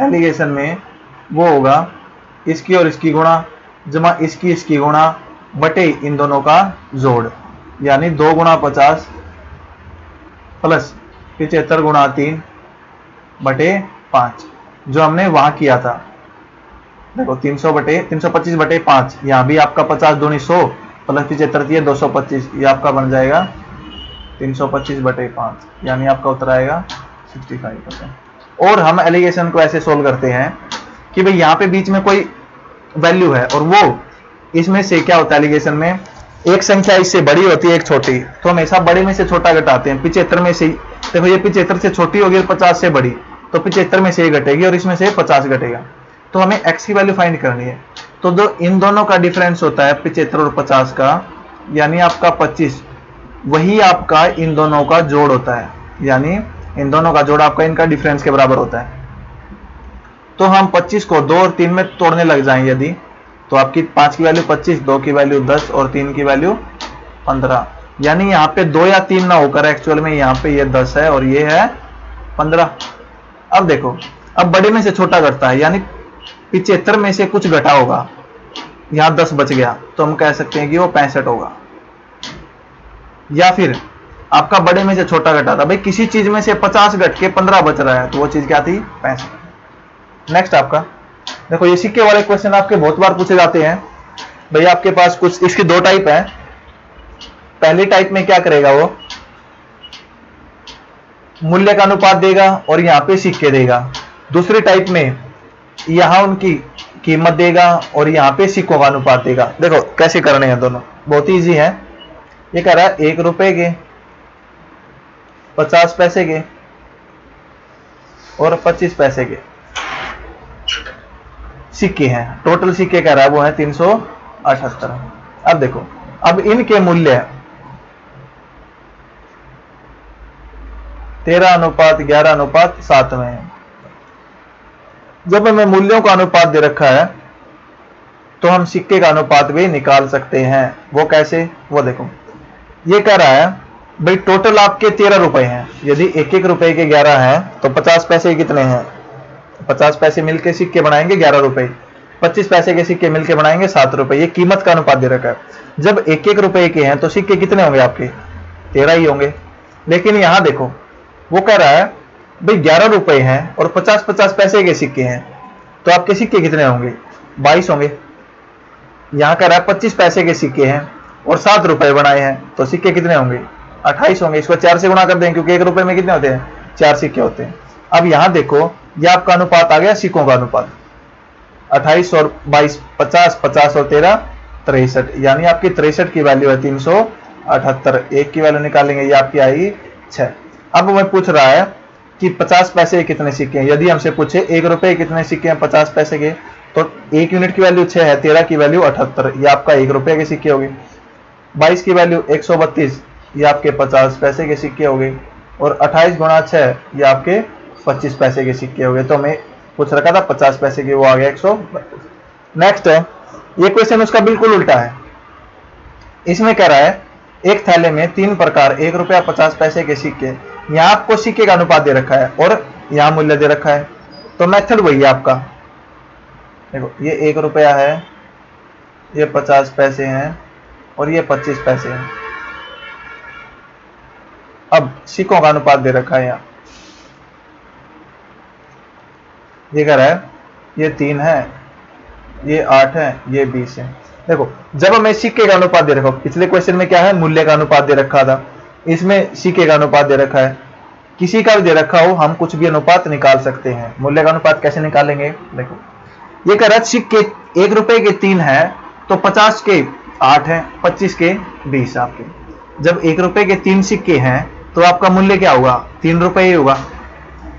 एलिगेशन में वो होगा इसकी और इसकी गुणा जमा इसकी गुणा बटे इन दोनों का जोड़, यानी 2 गुणा 50 प्लस 75 गुणा 3 बटे 5, जो हमने वहां किया था। देखो 325 बटे 5, यहाँ भी आपका 50 दूनी 100 प्लस 75 225, ये आपका बन जाएगा 325 बटे 5, यानी आपका उत्तर आएगा 65%। और हम एलिगेशन को ऐसे सोल्व करते हैं कि भाई यहाँ पे बीच में कोई वैल्यू है, और वो इसमें से क्या होता है एलिगेशन में, एक संख्या इससे बड़ी होती है एक छोटी, तो हमेशा बड़े में से छोटा घटाते हैं। 75 में से, देखो ये 75 से छोटी होगी और 50 से बड़ी, तो 75 में से ये घटेगी और इसमें से 50 घटेगा। तो हमें x की वैल्यू फाइंड करनी है, तो इन दोनों का डिफरेंस होता है 75 और 50 का, यानी आपका 25, वही आपका इन दोनों का जोड़ होता है, यानी इन दोनों का जोड़ आपका इनका डिफरेंस के बराबर होता है। तो हम 25 को 2 और 3 में तोड़ने लग जाएं यदि, तो आपकी 5 की वैल्यू 25, 2 की वैल्यू 10 और 3 की वैल्यू 15, यानी यहाँ पे 2 या 3 ना होकर एक्चुअल में यहाँ पे ये 10 है और ये है 15। अब देखो, अब बड़े में से छोटा घटता है, यानी 75 में से कुछ घटा होगा, यहाँ 10 बच गया, तो हम कह सकते हैं कि वो 65 होगा। या फिर आपका बड़े में से छोटा घटा था, भाई किसी चीज में से 50 घट के 15 बच रहा है, तो वो चीज क्या थी? 65। नेक्स्ट आपका देखो, ये सिक्के वाले क्वेश्चन आपके बहुत बार पूछे जाते हैं। भाई आपके पास कुछ इसकी 2 टाइप है। पहली टाइप में क्या करेगा, वो मूल्य का अनुपात देगा और यहाँ पे सिक्के देगा। दूसरी टाइप में यहाँ उनकी कीमत देगा और यहाँ पे सिक्कों का अनुपात देगा। देखो कैसे करने हैं दोनों, बहुत ही इजी है। ये कह रहा है 1 रुपए के, 50 पैसे के और 25 पैसे के सिक्के हैं। टोटल सिक्के कह रहा है वो है 378। अब देखो, अब इनके मूल्य 13:11:7 में है। जब हमें मूल्यों का अनुपात दे रखा है तो हम सिक्के का अनुपात भी निकाल सकते हैं। वो कैसे? वो देखो, ये कह रहा है भाई टोटल आपके 13 रुपए हैं, यदि 1-1 रुपए के 11 हैं तो 50 पैसे कितने हैं? 50 पैसे मिलके सिक्के बनाएंगे 11 रुपए। 25 पैसे के सिक्के मिलकर बनाएंगे 7 रुपए। ये कीमत का अनुपात दे रखा है। जब 1-1 रुपए के हैं तो सिक्के कितने होंगे आपके? 13 ही होंगे। लेकिन यहां देखो वो कह रहा है भाई 11 रुपए हैं और 50-50 पैसे के सिक्के हैं, तो आपके सिक्के कितने होंगे? 22 होंगे। यहां कह रहा है 25 पैसे के सिक्के हैं और 7 रुपए बनाए हैं, तो सिक्के कितने होंगे? 28 होंगे। इसको 4 से गुणा कर दें क्योंकि 1 रुपए में कितने होते हैं? 4 सिक्के होते हैं। अब यहां देखो ये आपका अनुपात आ गया सिक्कों का अनुपात, 28 और 22, 50, 50 और 13 63, यानी आपकी 63 की वैल्यू है 378। एक की वैल्यू निकालेंगे, ये आपकी आएगी 6। अब मैं पूछ रहा है कि 50 पैसे के कितने सिक्के हैं। यदि हमसे पूछे 1 रुपए के कितने सिक्के हैं 50 पैसे के, तो 1 यूनिट की वैल्यू 6 है, 13 की वैल्यू 78, ये आपका 1 रुपए के सिक्के हो गए। 22 की वैल्यू 132, ये आपके 50 पैसे के सिक्के हो गए। और 28 गुणा 6 ये आपके 25 पैसे के सिक्के हो गए। तो मैं पूछ रखा था 50 पैसे के, वो आ गया 132। नेक्स्ट है ये क्वेश्चन उसका बिल्कुल उल्टा है। इसमें कह रहा है एक थैले में 3 प्रकार 1 रुपया 50 पैसे के सिक्के, यहां आपको सिक्के का अनुपात दे रखा है और यहां मूल्य दे रखा है। तो मेथड वही है आपका। देखो ये 1 रुपया है, ये 50 पैसे हैं और ये 25 पैसे हैं। अब सिक्कों का अनुपात दे रखा है। यहां ये कह रहा है ये 3 है, ये 8 है, ये 20 है। देखो जब हमें सिक्के का अनुपात दे रखा, पिछले क्वेश्चन में क्या है? मूल्य का अनुपात दे रखा था, इसमें सिक्के का अनुपात दे रखा है। किसी का भी दे रखा हो हम कुछ भी अनुपात निकाल सकते हैं। मूल्य का अनुपात कैसे निकालेंगे? देखो ये कह रहा है सिक्के 1 रुपए के 3 है तो 50 के 8 है, 25 के 20 आपके। जब 1 रुपए के 3 सिक्के हैं तो आपका मूल्य क्या होगा? 3 रुपए ही होगा।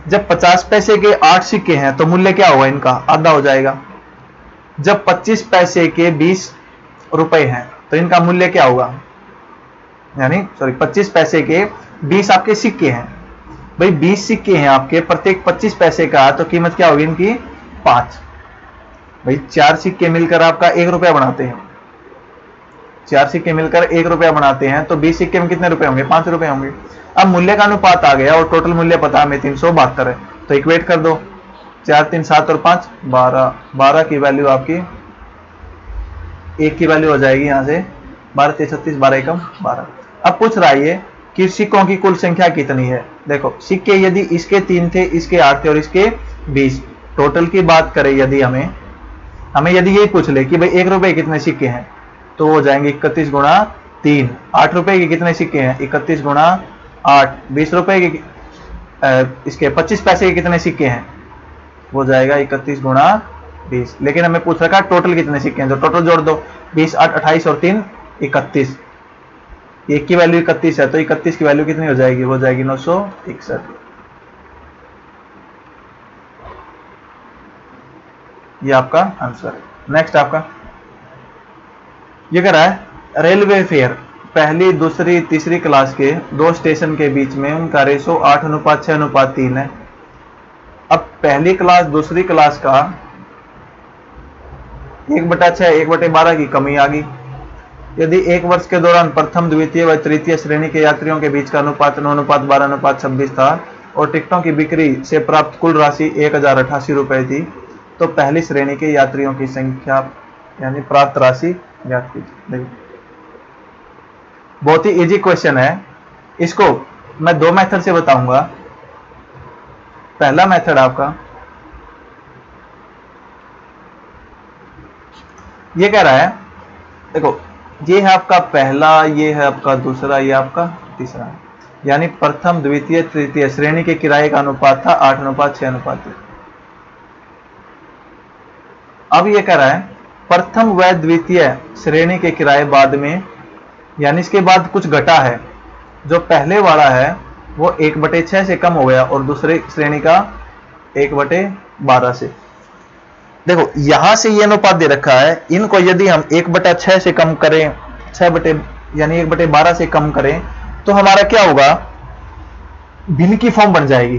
जब 50 पैसे के 8 सिक्के हैं तो मूल्य क्या होगा? इनका आधा हो जाएगा। जब 25 पैसे के 20 रुपए हैं तो इनका मूल्य क्या होगा? यानी 25 पैसे के 20 आपके सिक्के हैं। भाई 20 सिक्के हैं आपके, प्रत्येक 25 पैसे का, तो कीमत क्या होगी इनकी? 5। भाई 4 सिक्के मिलकर आपका 1 रुपया बनाते हैं। 4 सिक्के मिलकर 1 रुपया बनाते हैं तो 20 सिक्के में कितने रुपए होंगे? 5 रुपए होंगे। अब मूल्य का अनुपात आ गया और टोटल मूल्य पता हमें 372 है, तो इक्वेट कर दो। 4 3 7 और 5 12, 12 की वैल्यू आपकी 1 की वैल्यू हो जाएगी यहां से 12 3 36, 12 एकम 12। अब पूछ रहा है कि सिक्कों की कुल संख्या कितनी है। देखो सिक्के यदि इसके 3 थे, इसके 8 थे और इसके 20, टोटल की बात करें यदि हमें यदि यही पूछ ले कि भाई 1 रुपए कितने सिक्के हैं, तो हो जाएंगे 31 गुणा 3। 8 रुपए के कितने सिक्के हैं? 31 गुणा 8। 20 रुपए के इसके 25 पैसे के कितने सिक्के हैं? हो जाएगा 31 गुणा 20। लेकिन हमें पूछ रखा टोटल कितने सिक्के हैं, तो टोटल जोड़ दो। 20 8 28 और 3 31। 1 की वैल्यू 31 है तो 31 की वैल्यू कितनी हो जाएगी? हो जाएगी 961। ये आपका आंसर है। नेक्स्ट आपका ये कह रहा है रेलवे फेयर पहली दूसरी तीसरी क्लास के 2 स्टेशन के बीच में उनका रेशो 8:6:3 है। अब पहली क्लास दूसरी क्लास का 1/6 1/12 की कमी आ गई। यदि 1 वर्ष के दौरान प्रथम द्वितीय व तृतीय श्रेणी के यात्रियों के बीच का अनुपात 9:12:26 था और टिकटों की बिक्री से प्राप्त कुल राशि 1088 रुपए थी, तो पहली श्रेणी के यात्रियों की संख्या यानी प्राप्त राशि ज्ञात कीजिए। बहुत ही इजी क्वेश्चन है। इसको मैं 2 मेथड से बताऊंगा। पहला मेथड आपका ये कह रहा है, देखो ये है आपका पहला, ये है आपका दूसरा, ये आपका तीसरा, यानी प्रथम द्वितीय तृतीय श्रेणी के किराए का अनुपात था 8:6:3। अब ये कह रहा है प्रथम व द्वितीय श्रेणी के किराए बाद में, यानी इसके बाद कुछ घटा है। जो पहले वाला है वो 1/6 से कम हो गया और दूसरे श्रेणी का 1/12 से। देखो यहां से ये अनुपात दे रखा है, इनको यदि हम 1/6 से कम करें, 6 यानी 1/12 से कम करें, तो हमारा क्या होगा? भिन्न की फॉर्म बन जाएगी।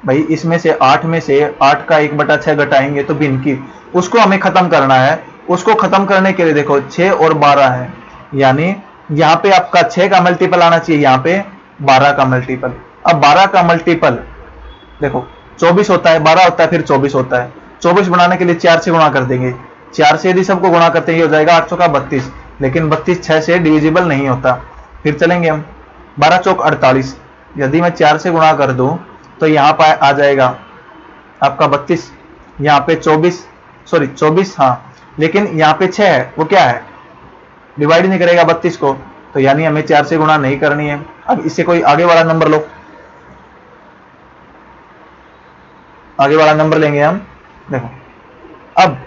भाई इसमें से 8 में से 8 का 1/6 घटाएंगे तो भिन्न की, उसको हमें खत्म करना है। उसको खत्म करने के लिए देखो 6 और 12 है, यानी यहां पे आपका 6 का मल्टीपल आना चाहिए, यहां पे 12 का मल्टीपल। अब 12 का मल्टीपल देखो 24 होता है, 12 होता है, फिर 24 होता है। 24 बनाने के लिए 4 से गुणा कर देंगे, 4 से यदि सबको गुणा करते हैं ये हो जाएगा 8 चौका 32, लेकिन 32 6 से डिविजिबल नहीं होता। फिर चलेंगे हम 12 चौक 48, यदि मैं 4 से गुणा कर दूं तो यहाँ पर आ जाएगा आपका 32, यहाँ पे 24 हाँ, लेकिन यहाँ पे 6 है, वो क्या है, डिवाइड नहीं करेगा 32 को, तो यानी हमें 4 से गुणा नहीं करनी है। अब इससे कोई आगे वाला नंबर लो, आगे वाला नंबर लेंगे हम। देखो अब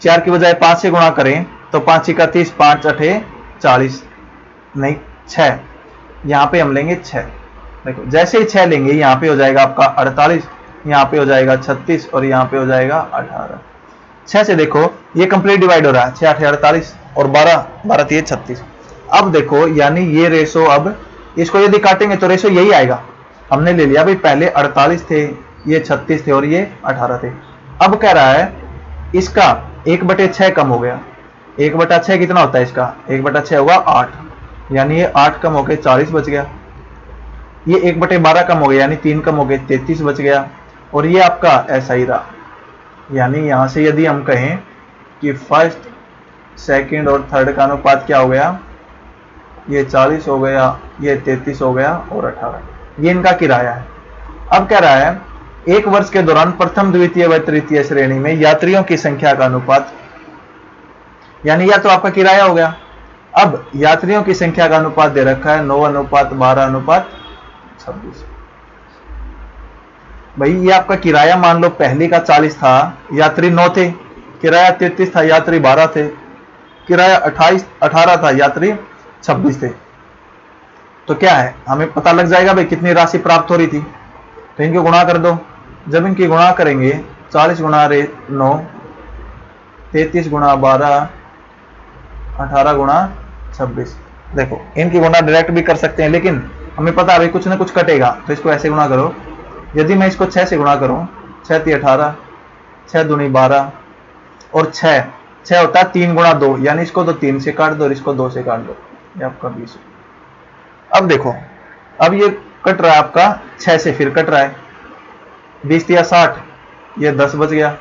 4 की बजाय 5 से गुणा करें तो 5 का 30, 5 अठे 40, नहीं 6, यहाँ पे हम लेंगे 6। देखो जैसे ही 6 लेंगे यहाँ पे हो जाएगा आपका 48, यहाँ पे हो जाएगा 36 और यहाँ पे हो जाएगा 18। 6 से देखो ये कंप्लीट डिवाइड हो रहा है, 6 8 48 और 12 12 3 36। अब देखो यानी ये रेशो, अब इसको यदि काटेंगे तो रेशो यही आएगा। हमने ले लिया भाई पहले 48 थे, ये 36 थे और ये 18 थे। अब कह रहा है इसका 1/6 कम हो गया। 1/6 कितना होता है इसका, 1/6 होगा 8, यानी ये 8 कम हो गए 40 बच गया। ये 1/12 कम हो गया यानी 3 कम हो गए 33 बच गया। और ये आपका ऐसा ही रहा, यानी यहां से यदि हम कहें कि फर्स्ट, सेकंड और थर्ड का अनुपात क्या हो गया, ये 40 हो गया, ये 33 हो गया और 18, ये इनका किराया है। अब कह रहा है एक वर्ष के दौरान प्रथम, द्वितीय व तृतीय श्रेणी में यात्रियों की संख्या का अनुपात, यानी या तो आपका किराया हो गया। अब यात्रियों की संख्या का अनुपात दे रखा है 9:12:26। भाई ये आपका किराया मान लो पहले का 40 था, यात्री 9 थे, किराया 33 था, यात्री 12 थे, किराया 18 था, यात्री 26 थे। तो क्या है, हमें पता लग जाएगा भाई कितनी राशि प्राप्त हो रही थी। तो इनकी गुणा कर दो। जब इनकी गुणा करेंगे 40 गुणा 9, 33 गुणा 12, 18 गुणा 26। देखो इनकी गुणा डायरेक्ट भी कर सकते हैं, लेकिन हमें पता है भाई कुछ ना कुछ कटेगा, तो इसको ऐसे गुणा करो। यदि मैं इसको 6 से गुणा करूं, 6 × 18, 6 दूनी 12 और 6 होता है 3 गुणा 2, यानी इसको तो 3 से काट दो और इसको 2 से काट दो, ये आपका 20। अब देखो अब ये कट रहा है आपका 6 से, फिर कट रहा है 20 या 60, ये 10 बच गया।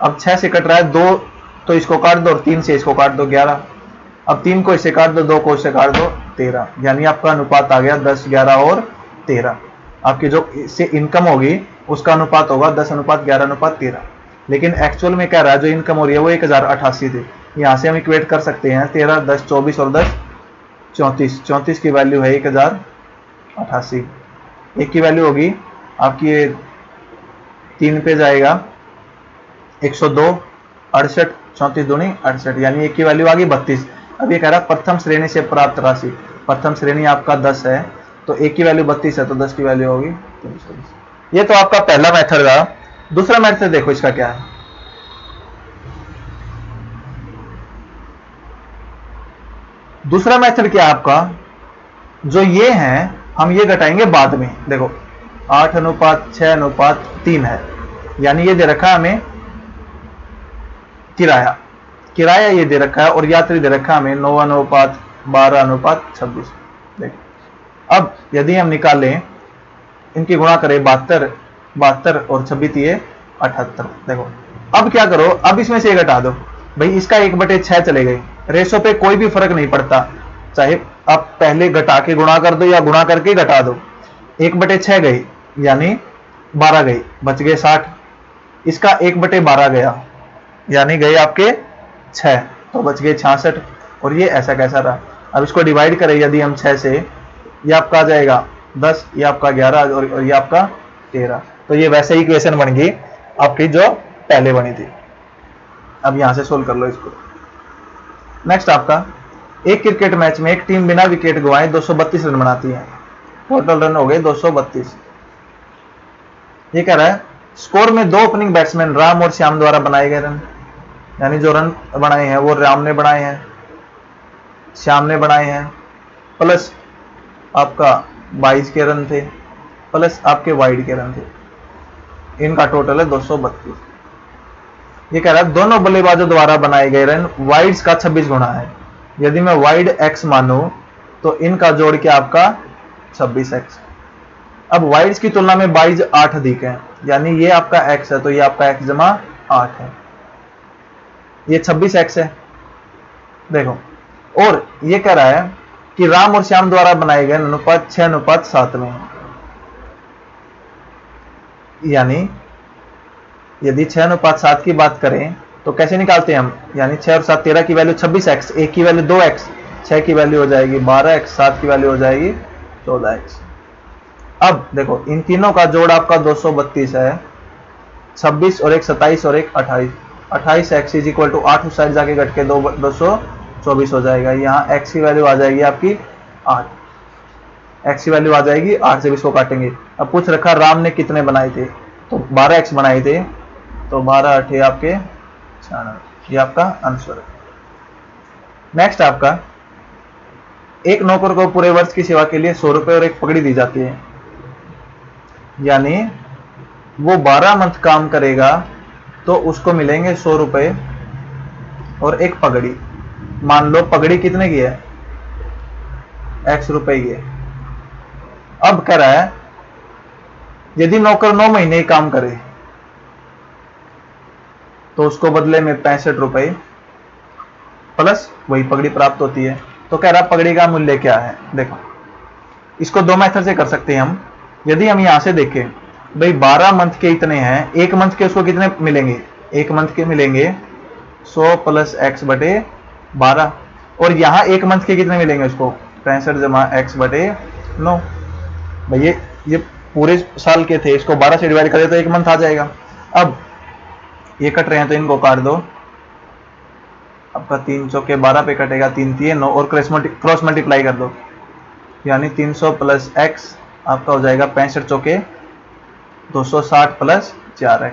अब 6 से कट रहा है 2, तो इसको काट दो और 3 से इसको काट दो 11। अब 3 को इससे काट दो, 2 को इससे काट दो 13, यानी आपका अनुपात आ गया 10, 11 और 13। आपकी जो इससे इनकम होगी उसका अनुपात होगा 10:11:13। लेकिन एक्चुअल में क्या रहा है, जो इनकम हो रही है वो 1088 थी। यहाँ से हम इक्वेट कर सकते हैं 13, 10, 24 और 10 34। 34 की वैल्यू है 1088। एक की वैल्यू होगी आपकी 3 पे जाएगा 102, 68, 34 दूनी 68, यानी एक की वैल्यू आ गई 32। अब ये कह रहा है प्रथम श्रेणी से प्राप्त राशि, प्रथम श्रेणी आपका 10 है तो एक की वैल्यू 32 है तो 10 की वैल्यू होगी 320। ये तो आपका पहला मेथड था। दूसरा मेथड देखो इसका क्या है। दूसरा मेथड क्या है आपका, जो ये है हम ये घटाएंगे बाद में। देखो 8:6:3 है, यानी ये दे रखा है हमें किराया, किराया ये दे रखा है और यात्री दे रखा है हमें 9:12:26। देखो अब यदि हम निकालें, इनकी गुणा करें 72 और 26 78। देखो अब क्या करो, अब इसमें से घटा दो। भाई इसका 1/6 चले गए, रेशो पे कोई भी फर्क नहीं पड़ता, चाहे आप पहले घटा के गुणा कर दो या गुणा करके घटा दो। 1/6 गई यानी 12 गई, बच गए 60। इसका 1/12 गया यानी गए आपके 6, तो बच गए 66। और ये ऐसा कैसा रहा। अब इसको डिवाइड करें यदि हम 6 से, ये आपका आ जाएगा 10, ये आपका 11 और ये आपका 13। तो ये वैसे ही इक्वेशन बन गई आपकी जो पहले बनी थी। अब यहां से सोल्व कर लो इसको। नेक्स्ट आपका, एक क्रिकेट मैच में एक टीम बिना विकेट गंवाए 232 रन बनाती है, टोटल रन हो गए 232। ये कह रहा है स्कोर में 2 ओपनिंग बैट्समैन राम और श्याम द्वारा बनाए गए रन, यानी जो रन बनाए हैं वो राम ने बनाए हैं, श्याम ने बनाए हैं, प्लस आपका 22 के रन थे, प्लस आपके वाइड के रन थे, इनका टोटल है 232। ये कह रहा है दोनों बल्लेबाजों द्वारा बनाए गए रन वाइड्स का 26 गुना है। यदि मैं वाइड x मानूं तो इनका जोड़ के आपका 26x। अब वाइड्स की तुलना में 22 8 अधिक है, यानी ये आपका x है तो ये आपका x जमा 8 है। ये 26x है देखो। और ये कह रहा है कि राम और श्याम द्वारा बनाए गए अनुपात 6:7 में है। यानी यदि 6:7 की बात करें तो कैसे निकालते हैं हम, यानी 6 और 7 13 की वैल्यू 26x, एक की वैल्यू 2x, 6 की वैल्यू हो जाएगी 12x, 7 की वैल्यू हो जाएगी 14x। अब देखो इन तीनों का जोड़ आपका 232 है, 26 और एक 27 और एक 28, 28x इज इक्वल टू 8 उस साइड जाके घट के 224 हो जाएगा। यहाँ x की वैल्यू आ जाएगी आपकी 8, x की वैल्यू आ जाएगी 8 से 20 को काटेंगे। अब पूछ रखा राम ने कितने बनाए थे, तो 12x बनाए थे, तो 12 8 आपके 96, ये आपका आंसर है। नेक्स्ट आपका, एक नौकर को पूरे वर्ष की सेवा के लिए 100 रुपए और एक पगड़ी दी जाती है, यानी वो 12 मंथ काम करेगा तो उसको मिलेंगे 100 रुपए और एक पगड़ी। मान लो पगड़ी कितने की है, x रुपए की है। अब कह रहा है यदि नौकर 9 महीने काम करे तो उसको बदले में 65 रुपए प्लस वही पगड़ी प्राप्त होती है। तो कह रहा पगड़ी का मूल्य क्या है। देखो इसको दो मेथड से कर सकते हैं हम। यदि हम यहां से देखें भाई 12 मंथ के इतने हैं, एक मंथ के उसको कितने मिलेंगे, एक मंथ के मिलेंगे 100 प्लस x बटे 12, और यहां एक मंथ के कितने मिलेंगे उसको 65 जमा x बटे 9। भाई ये पूरे साल के थे, इसको 12 से डिवाइड करें तो एक मंथ आ जाएगा। अब ये कट रहे हैं तो इनको काट दो, आपका 3 चौके 12 पे कटेगा, 3 3 9 और क्रॉस मल्टीप्लाई कर दो, यानी 300 प्लस x आपका हो जाएगा 65 चौके 260 प्लस 4x,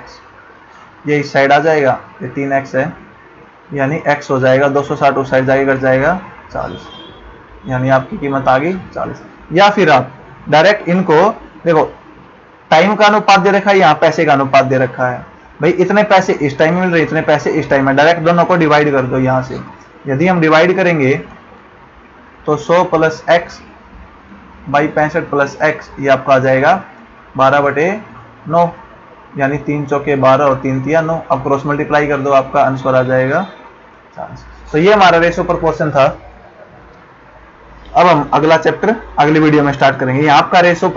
ये इस साइड आ जाएगा, ये 3x है, यानी x हो जाएगा 260 उस साइड जाएगा, घट जाएगा 40, यानी आपकी कीमत आ गई 40। या फिर आप डायरेक्ट इनको देखो, टाइम का अनुपात दे रखा है, यहाँ पैसे का अनुपात दे रखा है, भाई इतने पैसे इस टाइम में मिल रहे, इतने पैसे इस टाइम में, डायरेक्ट दोनों को डिवाइड कर दो। यहां से यदि हम डिवाइड करेंगे तो 100 plus x by 65 plus x, ये आपका आ जाएगा 12 बटे 9, यानी 3 चौके 12 और 3 3 9। अब क्रॉस मल्टीप्लाई कर दो, आपका आंसर आ जाएगा 40। तो ये हमारा रेशो प्रोपोर्शन था। अब हम अगला चैप्टर अगली वीडियो में स्टार्ट करेंगे। ये आपका रेशो